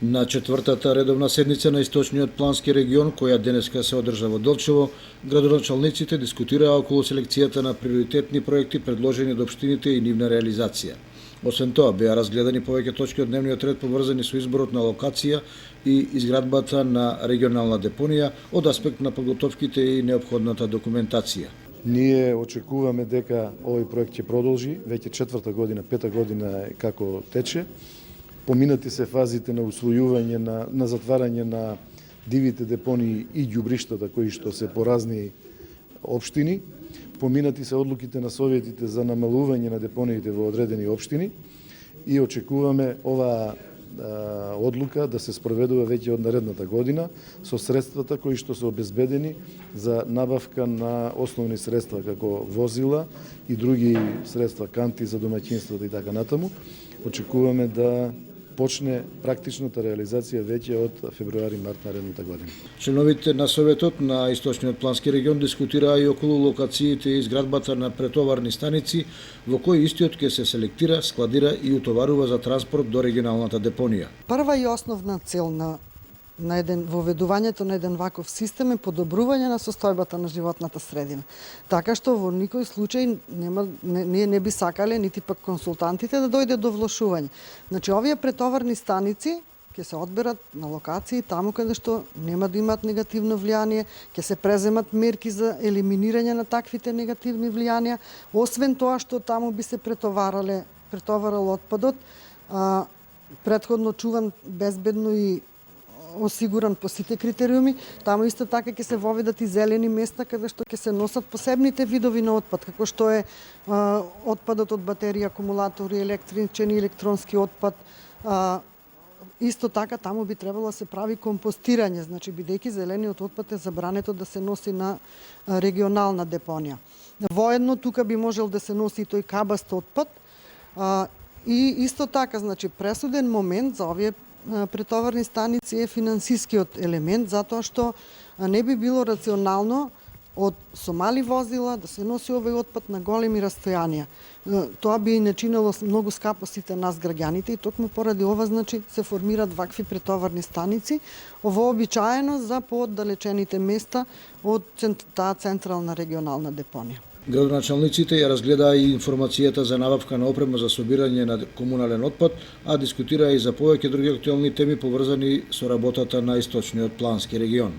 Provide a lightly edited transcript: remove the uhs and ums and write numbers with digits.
На четвртата редовна седница на Источниот плански регион, која денеска се одржа во Долчево, градоначалниците дискутираа околу селекцијата на приоритетни проекти предложени од општините и нивна реализација. Освен тоа, беа разгледани повеќе точки од дневниот ред поврзани со изборот на локација и изградбата на регионална депонија од аспект на подготовките и неопходната документација. Ние очекуваме дека овој проект ќе продолжи, веќе четврта година, пета година е како тече. Поминати се фазите на усвојување на затварање на дивите депонии и ѓубриштата кои што се по разни општини. Поминати се одлуките на советите за намалување на депониите во одредени општини и очекуваме оваа одлука да се спроведува веќе од наредната година со средствата кои што се обезбедени за набавка на основни средства како возила и други средства, канти за домаќинствата и така натаму. Очекуваме да почне практичната реализација веќе од февруари-март наредната година. Членовите на Советот на Источниот плански регион дискутираа и околу локациите и изградбата на претоварни станици во кои истиот ќе се селектира, складира и утоварува за транспорт до регионалната депонија. Прва и основна цел на воведувањето на еден ваков систем е подобрување на состојбата на животната средина. Така што во никој случај ние не би сакале, нити пак консултантите, да дојде до влошување. Значи, овие претоварни станици ќе се одберат на локации таму каде што нема да имаат негативно влијание, ќе се преземат мерки за елиминирање на таквите негативни влијанија. Освен тоа што таму би се претоварал отпадот, претходно чуван, безбедно и осигуран по сите критериуми. Таму исто така ќе се воведат и зелени места каде што ќе се носат посебните видови на отпад, како што е отпадот од батерии, акумулатори, електричен и електронски отпад. Исто така таму би требало да се прави компостирање, значи бидејќи зелениот отпад е забрането да се носи на регионална депонија. Воедно тука би можел да се носи и тој кабаст отпад. И исто така, значи пресуден момент за овие претоварни станици е финансискиот елемент, затоа што не би било рационално со мали возила да се носи овој отпад на големи растојанија. Тоа би не чинело многу скапо сите нас граѓаните и токму поради ова, значи, се формираат вакви претоварни станици, вообичаено за пооддалечените места од таа централна регионална депонија. Градоначалниците ја разгледаа и информацијата за набавка на опрема за собирање на комунален отпад, а дискутираа и за повеќе други актуелни теми поврзани со работата на Источниот плански регион.